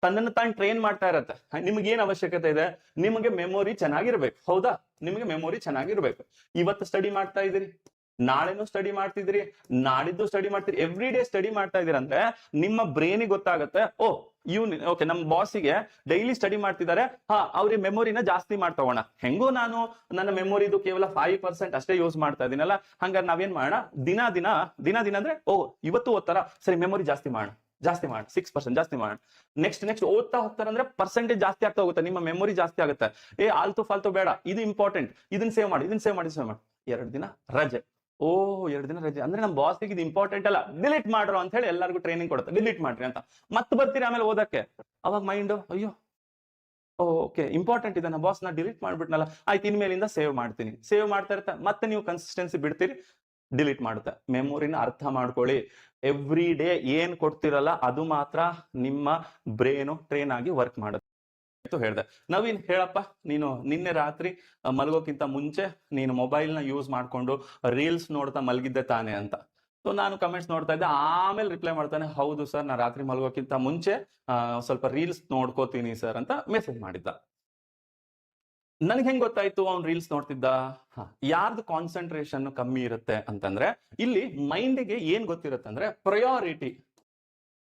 ತನ್ನನ್ನು ತಾನು ಟ್ರೈನ್ ಮಾಡ್ತಾ ಇರತ್ತೆ. ನಿಮ್ಗೆ ಏನ್ ಅವಶ್ಯಕತೆ ಇದೆ? ನಿಮಗೆ ಮೆಮೊರಿ ಚೆನ್ನಾಗಿರ್ಬೇಕು. ಹೌದಾ? ನಿಮಗೆ ಮೆಮೊರಿ ಚೆನ್ನಾಗಿರ್ಬೇಕು. ಇವತ್ತು ಸ್ಟಡಿ ಮಾಡ್ತಾ ಇದ್ದೀರಿ, ನಾಳೆನೂ ಸ್ಟಡಿ ಮಾಡ್ತಿದ್ರಿ, ನಾಡಿದ್ದು ಸ್ಟಡಿ ಮಾಡ್ತೀರಿ, ಎವ್ರಿ ಡೇ ಸ್ಟಡಿ ಮಾಡ್ತಾ ಇದೀರ ಅಂದ್ರೆ ನಿಮ್ಮ ಬ್ರೈನಿಗೆ ಗೊತ್ತಾಗುತ್ತೆ, ಓ ಓಕೆ ನಮ್ಮ ಬಾಸಿಗೆ ಡೈಲಿ ಸ್ಟಡಿ ಮಾಡ್ತಿದ್ದಾರೆ, ಅವ್ರಿಗೆ ಮೆಮೊರಿನ ಜಾಸ್ತಿ ಮಾಡ್ತಗೋಣ. ಹೆಂಗೋ ನಾನು ನನ್ನ ಮೆಮೊರಿದು ಕೇವಲ 5% ಅಷ್ಟೇ ಯೂಸ್ ಮಾಡ್ತಾ ಇದೀನಲ್ಲ, ಹಂಗಾರೆ ನಾವೇನ್ ಮಾಡೋಣ, ದಿನ ಅಂದ್ರೆ ಇವತ್ತು ಓದ್ತಾರ, ಸರಿ ಮೆಮೊರಿ ಜಾಸ್ತಿ ಮಾಡೋಣ 6% ಜಾಸ್ತಿ ಮಾಡೋಣ. ನೆಕ್ಸ್ಟ್ ಓದ್ತಾ ಹೋಗ್ತಾರಂದ್ರೆ ಪರ್ಸೆಂಟೇಜ್ ಜಾಸ್ತಿ ಆಗ್ತಾ ಹೋಗುತ್ತೆ, ನಿಮ್ಮ ಮೆಮೊರಿ ಜಾಸ್ತಿ ಆಗುತ್ತೆ. ಆಲ್ತು ಫಾಲ್ತು ಬೇಡ, ಇದು ಇಂಪಾರ್ಟೆಂಟ್, ಇದನ್ನ ಸೇವ್ ಮಾಡಿ 2 ದಿನ ರಜೆ. 2 ದಿನ ರಜೆ ಅಂದ್ರೆ ನಮ್ಮ ಬಾಸ್ಗೆ ಇದು ಇಂಪಾರ್ಟೆಂಟ್ ಅಲ್ಲ, ಡಿಲೀಟ್ ಮಾಡ್ರು ಅಂತ ಹೇಳಿ ಎಲ್ಲರಿಗೂ ಟ್ರೈನಿಂಗ್ ಕೊಡುತ್ತೆ, ಡಿಲೀಟ್ ಮಾಡ್ರಿ ಅಂತ. ಮತ್ತೆ ಬರ್ತೀರಿ ಆಮೇಲೆ ಓದಕ್ಕೆ, ಅವಾಗ ಮೈಂಡ್ ಅಯ್ಯೋ ಓಕೆ ಇಂಪಾರ್ಟೆಂಟ್ ಇದೆ, ನಮ್ಮ ಬಾಸ್ ನಾ ಡಿಲೀಟ್ ಮಾಡ್ಬಿಟ್ನಲ್ಲ, ಆಯ್ತು ಇನ್ಮೇಲಿಂದ ಸೇವ್ ಮಾಡ್ತೀನಿ. ಸೇವ್ ಮಾಡ್ತಾ ಇರ್ತಾ ಮತ್ತೆ ನೀವು ಕನ್ಸಿಸ್ಟೆನ್ಸಿ ಬಿಡ್ತೀರಿ, ಡಿಲೀಟ್ ಮಾಡುತ್ತೆ. ಮೆಮೊರಿನ ಅರ್ಥ ಮಾಡ್ಕೊಳ್ಳಿ. ಎವ್ರಿ ಡೇ ಏನ್ ಕೊಡ್ತಿರಲ್ಲ ಅದು ಮಾತ್ರ ನಿಮ್ಮ ಬ್ರೈನು ಟ್ರೈನ್ ಆಗಿ ವರ್ಕ್ ಮಾಡುತ್ತೆ ಹೇಳ್ದೆ. ನವೀನ್ ಹೇಳಪ್ಪ, ನೀನು ನಿನ್ನೆ ರಾತ್ರಿ ಮಲಗೋಕ್ಕಿಂತ ಮುಂಚೆ ನೀನು ಮೊಬೈಲ್ ನ ಯೂಸ್ ಮಾಡ್ಕೊಂಡು ರೀಲ್ಸ್ ನೋಡ್ತಾ ಮಲಗಿದ್ದೆ ತಾನೆ ಅಂತ. ಸೊ ನಾನು ಕಮೆಂಟ್ಸ್ ನೋಡ್ತಾ ಇದ್ದೆ, ಆಮೇಲೆ ರಿಪ್ಲೈ ಮಾಡ್ತಾನೆ, ಹೌದು ಸರ್ ನಾ ರಾತ್ರಿ ಮಲಗೋಕ್ಕಿಂತ ಮುಂಚೆ ಸ್ವಲ್ಪ ರೀಲ್ಸ್ ನೋಡ್ಕೋತೀನಿ ಸರ್ ಅಂತ ಮೆಸೇಜ್ ಮಾಡಿದ್ದ. ನನ್ಗೆ ಹೆಂಗ್ ಗೊತ್ತಾಯ್ತು ಅವ್ನು ರೀಲ್ಸ್ ನೋಡ್ತಿದ್ದ? ಯಾರ್ದು ಕಾನ್ಸಂಟ್ರೇಷನ್ ಕಮ್ಮಿ ಇರುತ್ತೆ ಅಂತಂದ್ರೆ, ಇಲ್ಲಿ ಮೈಂಡ್ಗೆ ಏನ್ ಗೊತ್ತಿರುತ್ತೆ ಅಂದ್ರೆ ಪ್ರಯಾರಿಟಿ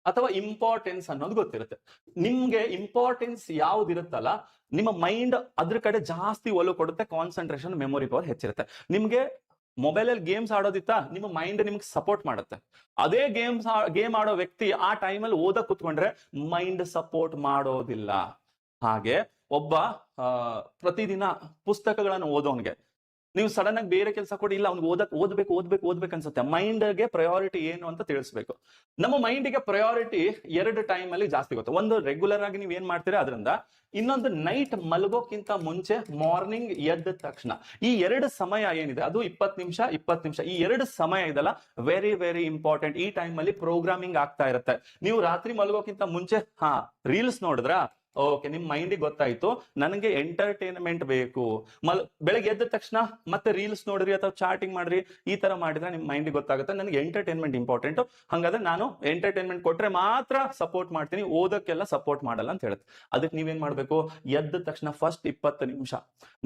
ಅಥವಾ ಇಂಪಾರ್ಟೆನ್ಸ್ ಅನ್ನೋದು ಗೊತ್ತಿರುತ್ತೆ. ನಿಮ್ಗೆ ಇಂಪಾರ್ಟೆನ್ಸ್ ಯಾವ್ದಿರುತ್ತಲ್ಲ, ನಿಮ್ಮ ಮೈಂಡ್ ಅದ್ರ ಕಡೆ ಜಾಸ್ತಿ ಒಲವು ಕೊಡುತ್ತೆ, ಕಾನ್ಸಂಟ್ರೇಷನ್ ಮೆಮೊರಿ ಪವರ್ ಹೆಚ್ಚಿರುತ್ತೆ. ನಿಮ್ಗೆ ಮೊಬೈಲಲ್ಲಿ ಗೇಮ್ಸ್ ಆಡೋದಿತ್ತ, ನಿಮ್ಮ ಮೈಂಡ್ ನಿಮ್ಗೆ ಸಪೋರ್ಟ್ ಮಾಡುತ್ತೆ. ಅದೇ ಗೇಮ್ ಆಡೋ ವ್ಯಕ್ತಿ ಆ ಟೈಮಲ್ಲಿ ಓದಕ್ ಕುತ್ಕೊಂಡ್ರೆ ಮೈಂಡ್ ಸಪೋರ್ಟ್ ಮಾಡೋದಿಲ್ಲ. ಹಾಗೆ ಒಬ್ಬ ಪ್ರತಿದಿನ ಪುಸ್ತಕಗಳನ್ನು ಓದೋನ್ಗೆ ನೀವು ಸಡನ್ ಆಗಿ ಬೇರೆ ಕೆಲಸ ಕೊಡಿ, ಇಲ್ಲ ಅವ್ನಿಗೆ ಓದ್ಬೇಕು ಅನ್ಸುತ್ತೆ. ಮೈಂಡ್ಗೆ ಪ್ರಯಾರಿಟಿ ಏನು ಅಂತ ತಿಳಿಸ್ಬೇಕು. ನಮ್ಮ ಮೈಂಡಿಗೆ ಪ್ರಯಾರಿಟಿ 2 ಟೈಮ್ ಅಲ್ಲಿ ಜಾಸ್ತಿ ಗೊತ್ತು. ಒಂದು ರೆಗ್ಯುಲರ್ ಆಗಿ ನೀವ್ ಏನ್ ಮಾಡ್ತೀರಾ ಅದರಿಂದ, ಇನ್ನೊಂದು ನೈಟ್ ಮಲಗೋಕ್ಕಿಂತ ಮುಂಚೆ ಮಾರ್ನಿಂಗ್ ಎದ್ದ ತಕ್ಷಣ. ಈ 2 ಸಮಯ ಏನಿದೆ ಅದು 20 ನಿಮಿಷ ಈ 2 ಸಮಯ ಇದೆಲ್ಲ ವೆರಿ ವೆರಿ ಇಂಪಾರ್ಟೆಂಟ್. ಈ ಟೈಮ್ ಅಲ್ಲಿ ಪ್ರೋಗ್ರಾಮಿಂಗ್ ಆಗ್ತಾ ಇರುತ್ತೆ. ನೀವು ರಾತ್ರಿ ಮಲಗೋಕ್ಕಿಂತ ಮುಂಚೆ ರೀಲ್ಸ್ ನೋಡಿದ್ರ, ಓಕೆ ನಿಮ್ ಮೈಂಡಿಗೆ ಗೊತ್ತಾಯ್ತು ನನಗೆ ಎಂಟರ್ಟೈನ್ಮೆಂಟ್ ಬೇಕು. ಬೆಳಗ್ಗೆ ಎದ್ದ ತಕ್ಷಣ ಮತ್ತೆ ರೀಲ್ಸ್ ನೋಡ್ರಿ ಅಥವಾ ಚಾಟಿಂಗ್ ಮಾಡ್ರಿ, ಈ ತರ ಮಾಡಿದ್ರೆ ನಿಮ್ ಮೈಂಡಿಗೆ ಗೊತ್ತಾಗುತ್ತೆ ನನಗೆ ಎಂಟರ್ಟೈನ್ಮೆಂಟ್ ಇಂಪಾರ್ಟೆಂಟ್. ಹಾಗಾದ್ರೆ ನಾನು ಎಂಟರ್ಟೈನ್ಮೆಂಟ್ ಕೊಟ್ರೆ ಮಾತ್ರ ಸಪೋರ್ಟ್ ಮಾಡ್ತೀನಿ, ಓದಕ್ಕೆಲ್ಲ ಸಪೋರ್ಟ್ ಮಾಡಲ್ಲ ಅಂತ ಹೇಳುತ್ತೆ. ಅದಕ್ಕೆ ನೀವೇನ್ ಮಾಡ್ಬೇಕು, ಎದ್ದ ತಕ್ಷಣ ಫಸ್ಟ್ 20 ನಿಮಿಷ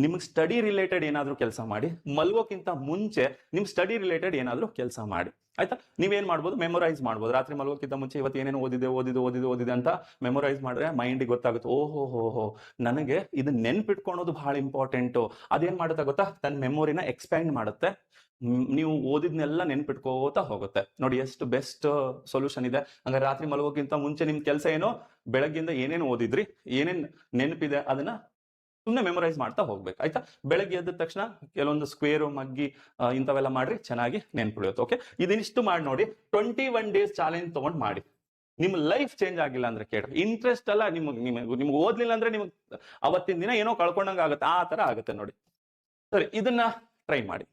ನಿಮ್ಗೆ ಸ್ಟಡಿ ರಿಲೇಟೆಡ್ ಏನಾದ್ರೂ ಕೆಲಸ ಮಾಡಿ, ಮಲ್ಗೋಕ್ಕಿಂತ ಮುಂಚೆ ನಿಮ್ ಸ್ಟಡಿ ರಿಲೇಟೆಡ್ ಏನಾದ್ರೂ ಕೆಲಸ ಮಾಡಿ. ಆಯ್ತಾ? ನೀವೇನ್ ಮಾಡ್ಬೋದು, ಮೆಮೊರೈಸ್ ಮಾಡ್ಬೋದು. ರಾತ್ರಿ ಮಲಗೋಕ್ಕಿಂತ ಮುಂಚೆ ಇವತ್ತು ಏನೇನು ಓದಿದೆ ಅಂತ ಮೆಮೊರೈಸ್ ಮಾಡಿದ್ರೆ ಮೈಂಡಿಗೆ ಗೊತ್ತಾಗುತ್ತೆ, ಓಹೋ ನನಗೆ ಇದು ನೆನ್ಪಿಟ್ಕೊಳೋದು ಬಹಳ ಇಂಪಾರ್ಟೆಂಟು. ಅದೇನ್ ಮಾಡುತ್ತೆ ಗೊತ್ತಾ, ತನ್ನ ಮೆಮೊರಿನ ಎಕ್ಸ್ಪ್ಯಾಂಡ್ ಮಾಡುತ್ತೆ. ನೀವು ಓದಿದ್ನೆಲ್ಲ ನೆನ್ಪಿಟ್ಕೋತಾ ಹೋಗುತ್ತೆ. ನೋಡಿ ಎಷ್ಟು ಬೆಸ್ಟ್ ಸೊಲ್ಯೂಷನ್ ಇದೆ. ಹಂಗಾರೆ ರಾತ್ರಿ ಮಲಗೋಕ್ಕಿಂತ ಮುಂಚೆ ನಿಮ್ ಕೆಲಸ ಏನೋ, ಬೆಳಗ್ಗಿಂದ ಏನೇನು ಓದಿದ್ರಿ, ಏನೇನ್ ನೆನಪಿದೆ ಅದನ್ನ ಸುಮ್ಮನೆ ಮೆಮೊರೈಸ್ ಮಾಡ್ತಾ ಹೋಗ್ಬೇಕು. ಆಯ್ತಾ? ಬೆಳಗ್ಗೆ ಎದ್ದ ತಕ್ಷಣ ಕೆಲವೊಂದು ಸ್ಕ್ವೇರು ಮಗ್ಗಿ ಇಂಥವೆಲ್ಲ ಮಾಡ್ರಿ, ಚೆನ್ನಾಗಿ ನೆನ್ಪಿಡುತ್ತೆ. ಓಕೆ, ಇದಿಷ್ಟು ಮಾಡಿ ನೋಡಿ. 21 ಡೇಸ್ ಚಾಲೆಂಜ್ ತಗೊಂಡ್ ಮಾಡಿ. ನಿಮ್ ಲೈಫ್ ಚೇಂಜ್ ಆಗಿಲ್ಲ ಅಂದ್ರೆ ಕೇಳಿ, ಇಂಟ್ರೆಸ್ಟ್ ಅಲ್ಲ ನಿಮ್ಗೆ ಓದ್ಲಿಲ್ಲ ಅಂದ್ರೆ ನಿಮ್ಗೆ ಅವತ್ತಿನ ದಿನ ಏನೋ ಕಳ್ಕೊಂಡಂಗ ಆಗುತ್ತೆ, ಆ ತರ ಆಗುತ್ತೆ ನೋಡಿ. ಸರಿ, ಇದನ್ನ ಟ್ರೈ ಮಾಡಿ.